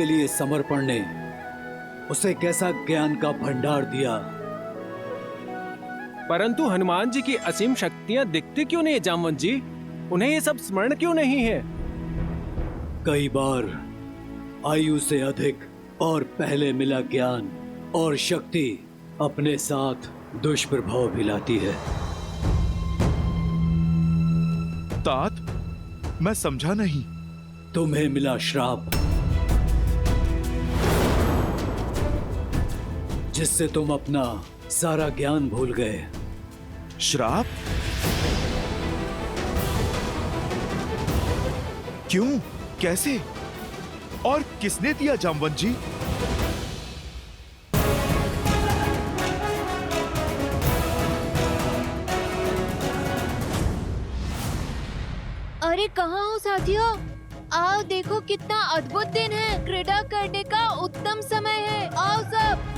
के लिए समर्पण ने उसे कैसा ज्ञान का भंडार दिया। परंतु हनुमान जी की असीम शक्तियां दिखती क्यों नहीं है जामवंत जी? उन्हें ये सब स्मरण क्यों नहीं है? कई बार आयु से अधिक और पहले मिला ज्ञान और शक्ति अपने साथ दुष्प्रभाव भी लाती है। तात, मैं समझा नहीं। तुम्हें मिला श्राप, जिससे तुम अपना सारा ज्ञान भूल गए। श्राप? क्यों? कैसे? और किसने दिया जामवंत जी? अरे कहाँ हो साथियों? आओ देखो कितना अद्भुत दिन है। क्रीड़ा करने का उत्तम समय है। आओ सब।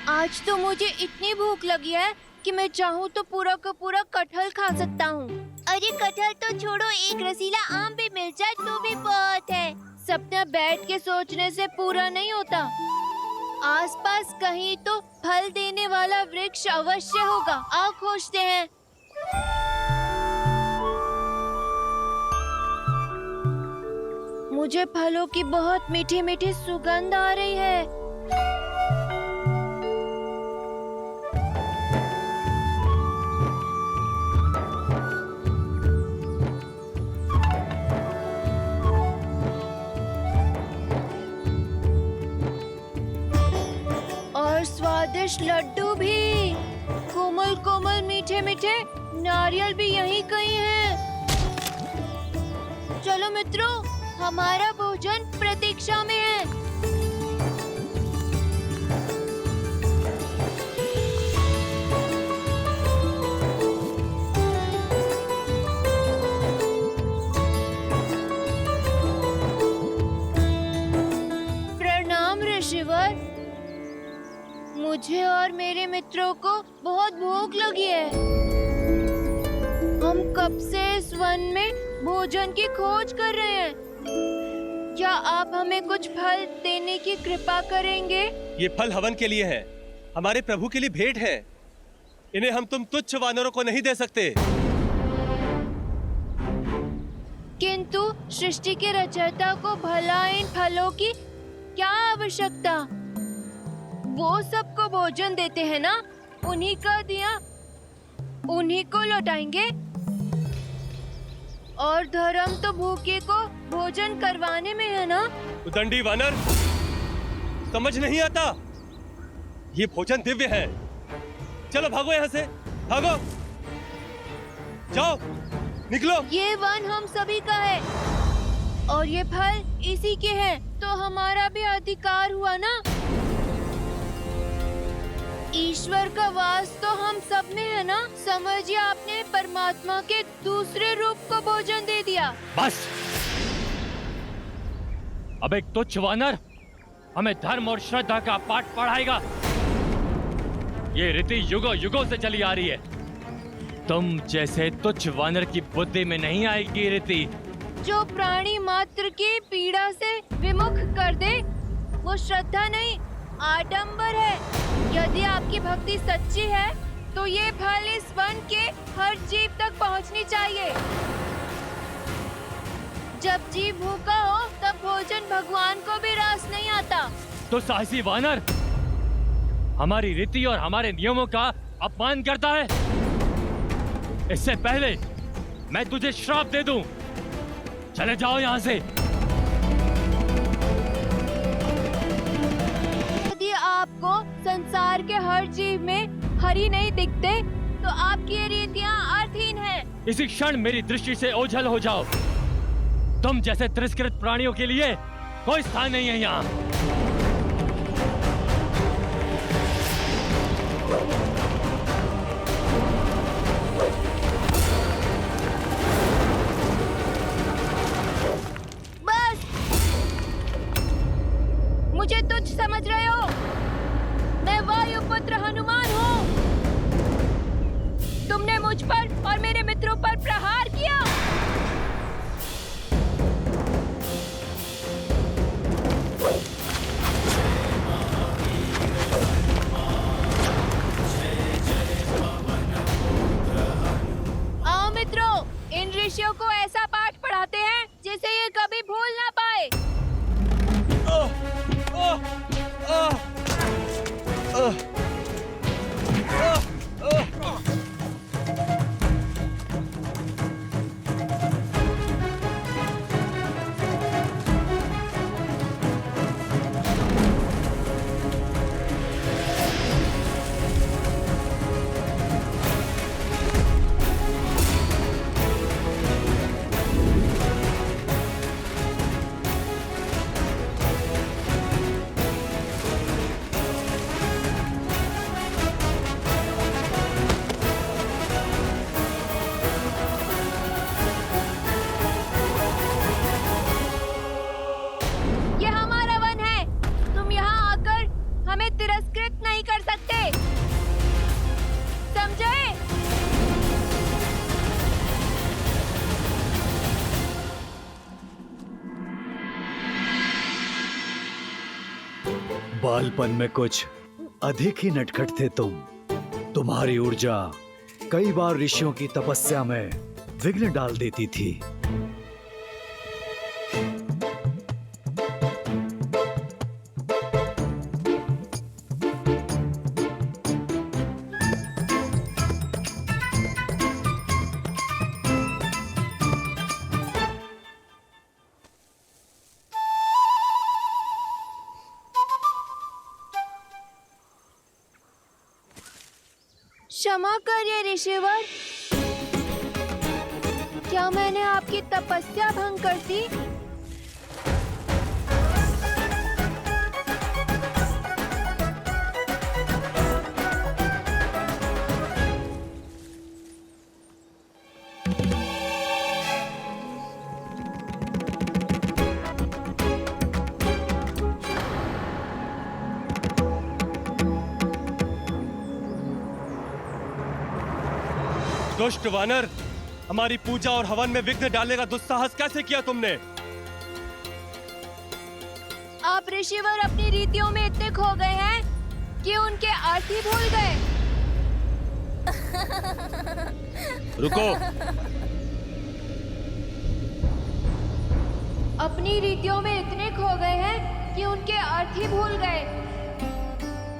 आज तो मुझे इतनी भूख लगी है कि मैं चाहूँ तो पूरा का पूरा कटहल खा सकता हूँ। अरे कटहल तो छोड़ो, एक रसीला आम भी मिल जाए तो भी बहुत है। सपना बैठ के सोचने से पूरा नहीं होता। आसपास कहीं तो फल देने वाला वृक्ष अवश्य होगा। आओ खोजते हैं। मुझे फलों की बहुत मीठी मीठी सुगंध आ रही है। स्वादिष्ट लड्डू भी, कोमल कोमल मीठे मीठे नारियल भी यहीं कहीं है। चलो मित्रों, हमारा भोजन प्रतीक्षा में है। प्रणाम ऋषिवर। मुझे और मेरे मित्रों को बहुत भूख लगी है। हम कब से इस वन में भोजन की खोज कर रहे हैं। क्या आप हमें कुछ फल देने की कृपा करेंगे? ये फल हवन के लिए है, हमारे प्रभु के लिए भेंट है। इन्हें हम तुम तुच्छ वानरों को नहीं दे सकते। किंतु सृष्टि के रचयिता को भला इन फलों की क्या आवश्यकता? वो सबको भोजन देते हैं ना, उन्हीं का दिया उन्हीं को लौटाएंगे। और धर्म तो भूखे को भोजन करवाने में है ना। उदंडी वानर, समझ नहीं आता? ये भोजन दिव्य है। चलो भागो यहाँ से, भागो, जाओ, निकलो। ये वन हम सभी का है और ये फल इसी के हैं, तो हमारा भी अधिकार हुआ ना। ईश्वर का वास तो हम सब में है ना। समझिए, आपने परमात्मा के दूसरे रूप को भोजन दे दिया। बस, अब एक तुच्छ वानर हमें धर्म और श्रद्धा का पाठ पढ़ाएगा। ये रीति युगों युगों से चली आ रही है। तुम जैसे तुच्छ वानर की बुद्धि में नहीं आएगी रीति। जो प्राणी मात्र की पीड़ा से विमुख कर दे, वो श्रद्धा नहीं, आडंबर है। यदि आपकी भक्ति सच्ची है तो ये फल इस वन के हर जीव तक पहुंचनी चाहिए। जब जीव भूखा हो तब भोजन भगवान को भी रास नहीं आता। तो साहसी वानर हमारी रीति और हमारे नियमों का अपमान करता है। इससे पहले मैं तुझे श्राप दे दूं। चले जाओ यहाँ से। यदि आपको संसार के हर जीव में हरि नहीं दिखते तो आपकी ये रीतियाँ अर्थहीन हैं। इसी क्षण मेरी दृष्टि से ओझल हो जाओ। तुम जैसे तिरस्कृत प्राणियों के लिए कोई स्थान नहीं है यहाँ। तुच्छ समझ रहे हो? मैं वायुपुत्र हनुमान हूँ। तुमने मुझ पर और मेरे मित्रों पर प्रहार किया। आओ मित्रों, इन ऋषियों को ऐसा पाठ पढ़ाते हैं जिसे ये कभी भूल ना पाए। तिरस्कृत नहीं कर सकते, समझे? बालपन में कुछ अधिक ही नटखट थे तुम। तुम्हारी ऊर्जा कई बार ऋषियों की तपस्या में विघ्न डाल देती थी। क्षमा करिए ऋषिवर, क्या मैंने आपकी तपस्या भंग कर दी? दुष्ट वानर, हमारी पूजा और हवन में विघ्न डालने का दुस्साहस कैसे किया तुमने? आप ऋषिवर अपनी रीतियों में इतने खो गए हैं कि उनके अर्थ ही भूल गए। रुको। अपनी रीतियों में इतने खो गए हैं कि उनके अर्थ ही भूल गए।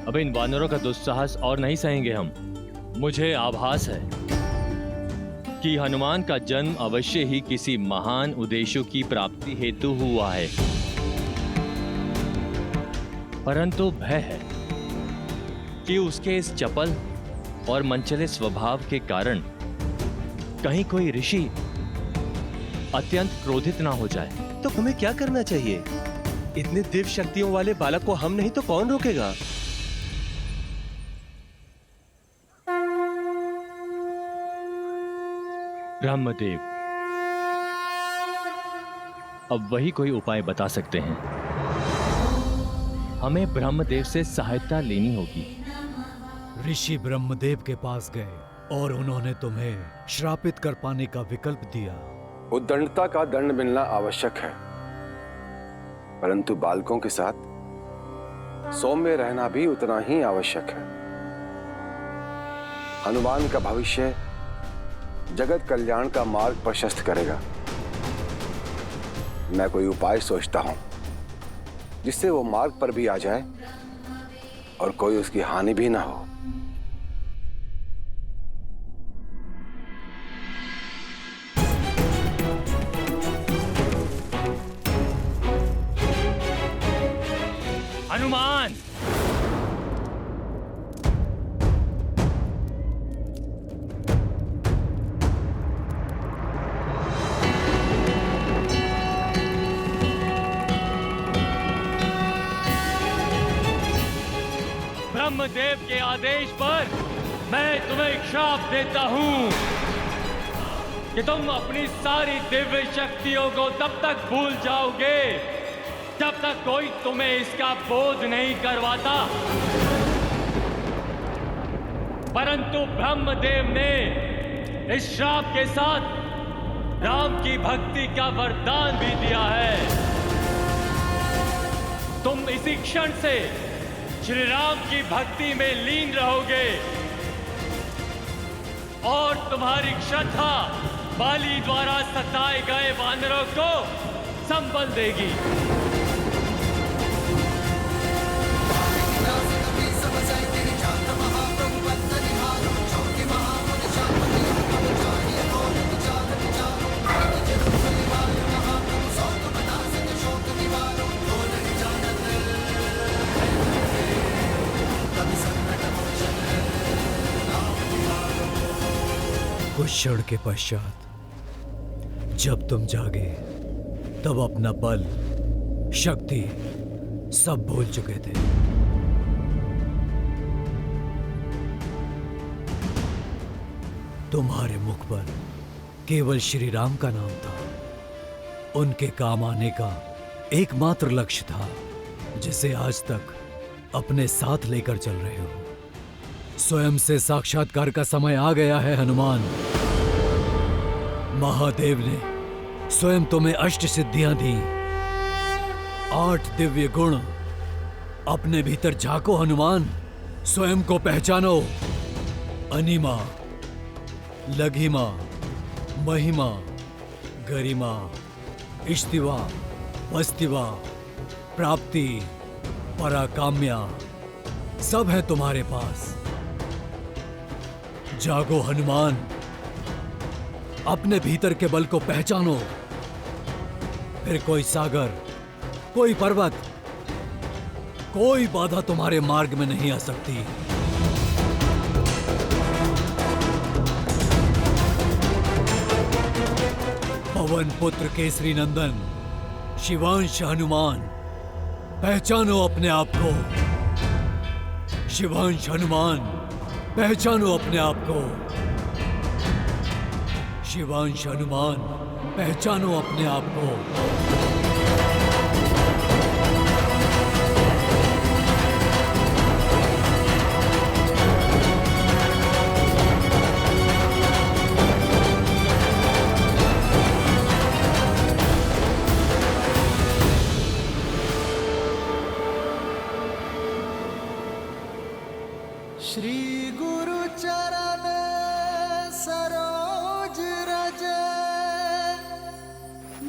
अब इन वानरों का दुस्साहस और नहीं सहेंगे हम। मुझे आभास है कि हनुमान का जन्म अवश्य ही किसी महान उद्देश्य की प्राप्ति हेतु हुआ है, परंतु भय है कि उसके इस चपल और मनचले स्वभाव के कारण कहीं कोई ऋषि अत्यंत क्रोधित ना हो जाए। तो हमें क्या करना चाहिए? इतने दिव्य शक्तियों वाले बालक को हम नहीं तो कौन रोकेगा? ब्रह्मदेव अब वही कोई उपाय बता सकते हैं। हमें ब्रह्मदेव से सहायता लेनी होगी। ऋषि ब्रह्मदेव के पास गए और उन्होंने तुम्हें श्रापित कर पाने का विकल्प दिया। उद्दंडता का दंड मिलना आवश्यक है, परंतु बालकों के साथ सौम्य रहना भी उतना ही आवश्यक है। हनुमान का भविष्य जगत कल्याण का मार्ग प्रशस्त करेगा। मैं कोई उपाय सोचता हूं जिससे वो मार्ग पर भी आ जाए और कोई उसकी हानि भी ना हो। हनुमान, ब्रह्मदेव के आदेश पर मैं तुम्हें श्राप देता हूं कि तुम अपनी सारी दिव्य शक्तियों को तब तक भूल जाओगे जब तक कोई तुम्हें इसका बोध नहीं करवाता। परंतु ब्रह्मदेव ने इस श्राप के साथ राम की भक्ति का वरदान भी दिया है। तुम इसी क्षण से श्री राम की भक्ति में लीन रहोगे और तुम्हारी श्रद्धा बाली द्वारा सताए गए वानरों को संबल देगी। कुछ क्षण के पश्चात जब तुम जागे तब अपना बल, शक्ति सब भूल चुके थे। तुम्हारे मुख पर केवल श्री राम का नाम था। उनके काम आने का एकमात्र लक्ष्य था जिसे आज तक अपने साथ लेकर चल रहे हो। स्वयं से साक्षात्कार का समय आ गया है हनुमान। महादेव ने स्वयं तुम्हें अष्ट सिद्धियां दी, 8 दिव्य गुण अपने भीतर झांको हनुमान, स्वयं को पहचानो। अनिमा, लघिमा, महिमा, गरिमा, इष्टिवा, वस्तिवा, प्राप्ति, पराकाम्या सब है तुम्हारे पास। जागो हनुमान, अपने भीतर के बल को पहचानो, फिर कोई सागर, कोई पर्वत, कोई बाधा तुम्हारे मार्ग में नहीं आ सकती। पवन पुत्र केसरी नंदन, शिवांश हनुमान, पहचानो अपने आप को। शिवांश हनुमान, पहचानो अपने आप को। शिवांश हनुमान, पहचानो अपने आप को। श्री गुरु चरण सरोज रज,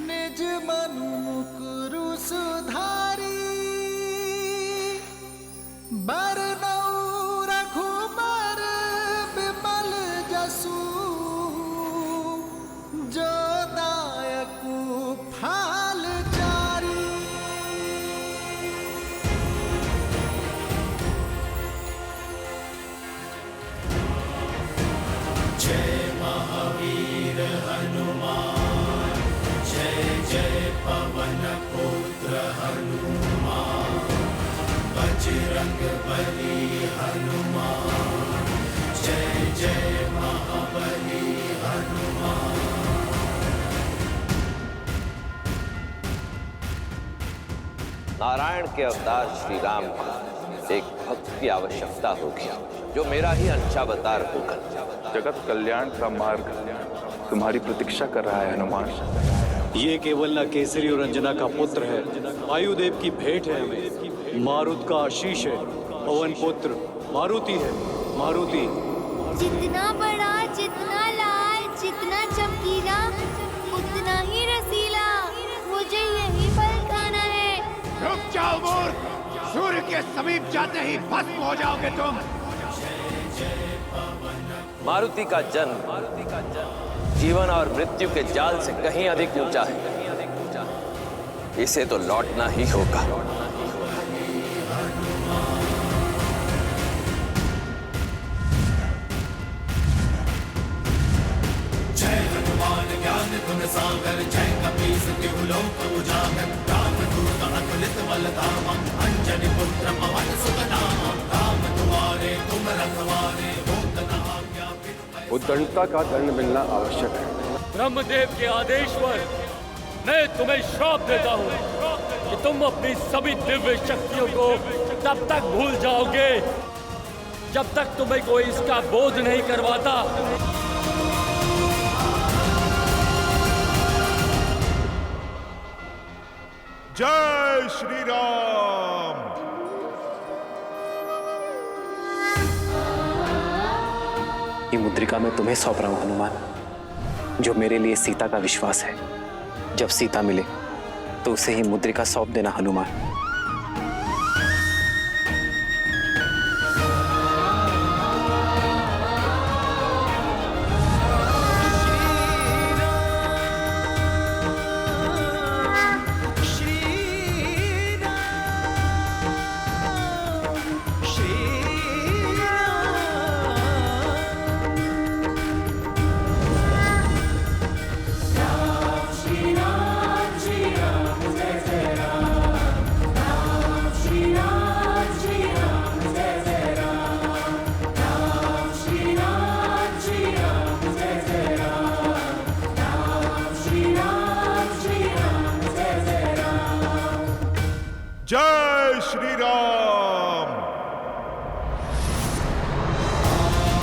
निज मनु मुकुरु सुधारी। बरनउँ रघुबर बिमल जसु, जो दायकु फल चारी। नारायण के अवतार श्री राम को एक भक्त की आवश्यकता होगी जो मेरा ही अंशावतार होगा। जगत कल्याण का मार्ग तुम्हारी प्रतीक्षा कर रहा है हनुमान। ये केवल न केसरी और अंजना का पुत्र है, वायुदेव की भेंट है हमें। मारुत का आशीष है, पवन पुत्र मारुति है। मारुति जितना बड़ा, जितना लाल, जितना चमकीला, उतना ही रसीला। मुझे यही फल खाना है। रुक जाओ मूर्ख, सूर्य के समीप जाते ही भस्म हो जाओगे तुम। मारुति का जन्म जीवन और मृत्यु के जाल से कहीं अधिक ऊंचा है। इसे तो लौटना ही होगा। जय हनुमान ज्ञान गुण सागर, जय कपीस तिहु लोक उजागर। रामदूत अतुलित बल धामा, अंजनी पुत्र पवन सुत नामा। राम दुआरे तुम रखवारे, होत न आज्ञा बिनु। उद्दंडता का दंड मिलना आवश्यक है। ब्रह्मदेव के आदेश पर मैं तुम्हें श्राप देता हूँ। कि तुम अपनी सभी दिव्य शक्तियों को तब तक भूल जाओगे जब तक तुम्हें कोई इसका बोध नहीं करवाता। जय श्री राम। ये मुद्रिका मैं तुम्हें सौंप रहा हूं हनुमान, जो मेरे लिए सीता का विश्वास है। जब सीता मिले तो उसे ही मुद्रिका सौंप देना हनुमान। जय श्री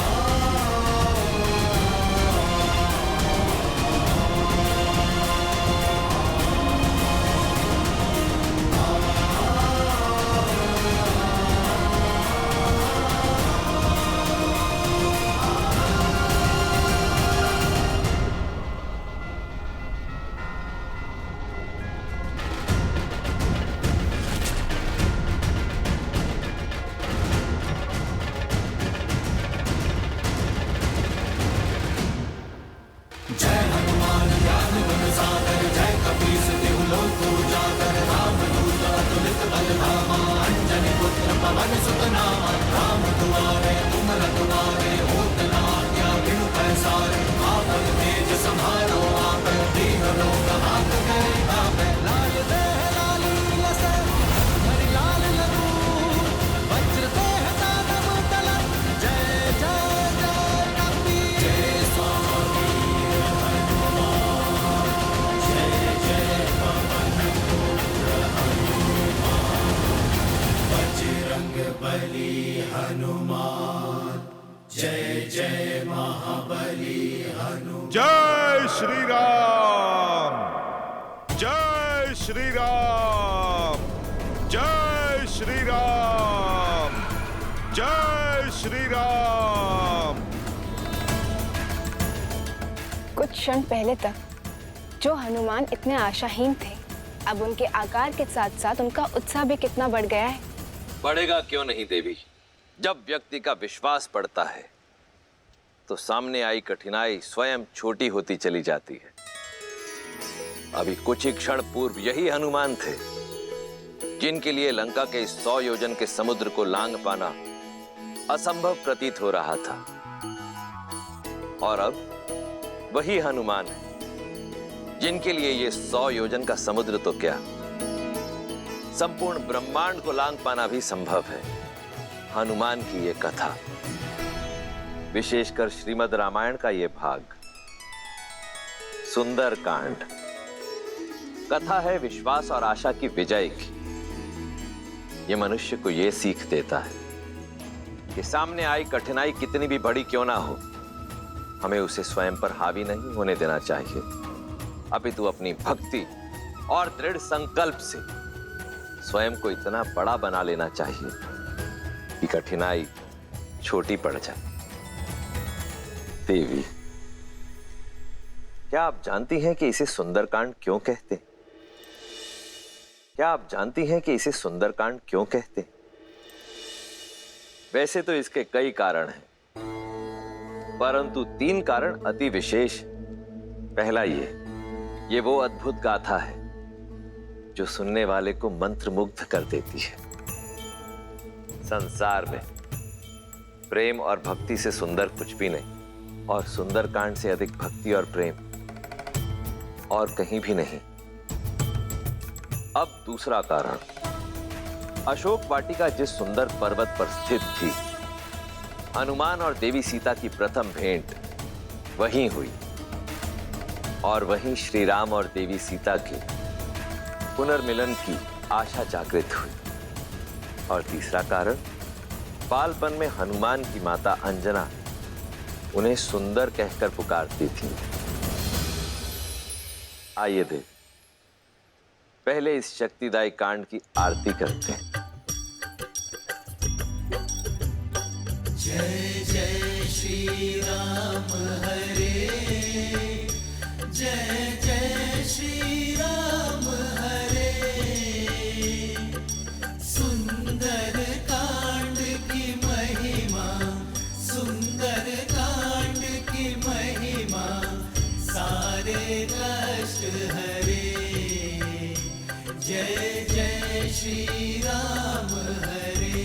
राम। जय श्री राम। जय श्री राम। जय श्री राम। जय श्री राम। कुछ क्षण पहले तक जो हनुमान इतने आशाहीन थे, अब उनके आकार के साथ साथ उनका उत्साह भी कितना बढ़ गया है। बढ़ेगा क्यों नहीं देवी। जब व्यक्ति का विश्वास बढ़ता है तो सामने आई कठिनाई स्वयं छोटी होती चली जाती है। अभी कुछ ही क्षण पूर्व यही हनुमान थे जिनके लिए लंका के 100 योजन के समुद्र को लांघ पाना असंभव प्रतीत हो रहा था, और अब वही हनुमान है जिनके लिए ये 100 योजन का समुद्र तो क्या, संपूर्ण ब्रह्मांड को लांघ पाना भी संभव है। हनुमान की ये कथा, विशेषकर श्रीमद् रामायण का ये भाग, सुंदर कांड, कथा है विश्वास और आशा की विजय की। ये मनुष्य को ये सीख देता है कि सामने आई कठिनाई कितनी भी बड़ी क्यों ना हो, हमें उसे स्वयं पर हावी नहीं होने देना चाहिए, अपितु अपनी भक्ति और दृढ़ संकल्प से स्वयं को इतना बड़ा बना लेना चाहिए कि कठिनाई छोटी पड़ जाए। देवी, क्या आप जानती हैं कि इसे सुंदरकांड क्यों कहते? क्या आप जानती हैं कि इसे सुंदरकांड क्यों कहते? वैसे तो इसके कई कारण हैं, परंतु 3 कारण अति विशेष। पहला ये वो अद्भुत गाथा है जो सुनने वाले को मंत्रमुग्ध कर देती है। संसार में प्रेम और भक्ति से सुंदर कुछ भी नहीं, और सुंदरकांड से अधिक भक्ति और प्रेम और कहीं भी नहीं। अब दूसरा कारण, अशोक वाटिका जिस सुंदर पर्वत पर स्थित थी, हनुमान और देवी सीता की प्रथम भेंट वहीं हुई, और वहीं श्री राम और देवी सीता के पुनर्मिलन की आशा जागृत हुई। और तीसरा कारण, बालपन में हनुमान की माता अंजना उन्हें सुंदर कहकर पुकारती थी। आइए देव, पहले इस शक्तिदायी कांड की आरती करते हैं। जय जय श्री राम हरे, जय जय श्री राम हरे। सुंदर कांड की महिमा, सुंदर कांड की महिमा, सारे कष्ट हरे। जय जय श्री राम हरे।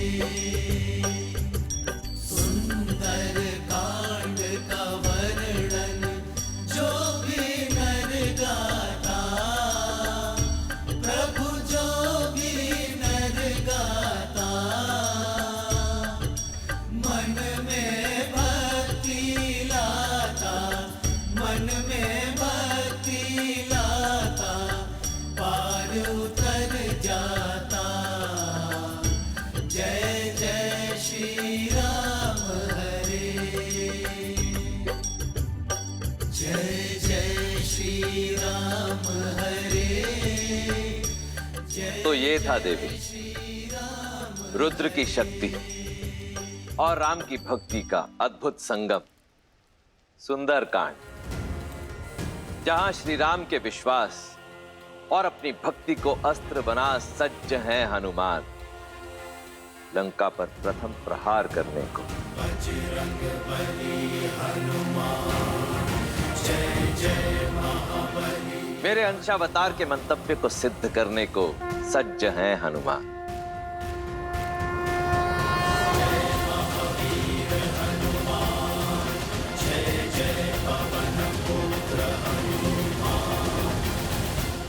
सुंदर कांड का वर्णन जो भी नर गाता, प्रभु जो भी नर गाता, मन में भक्ति लाता, मन में भक्ति लाता, पार उतर जाता। जय जय श्री राम हरे, जय जय श्री राम हरे। तो ये था देवी, रुद्र की शक्ति और राम की भक्ति का अद्भुत संगम, सुंदर कांड, जहां श्री राम के विश्वास और अपनी भक्ति को अस्त्र बना सज्ज हैं हनुमान, लंका पर प्रथम प्रहार करने को। बजरंग बली हनुमान, जय जय महाबली। मेरे अंशावतार के मंतव्य को सिद्ध करने को सज्ज हैं हनुमान।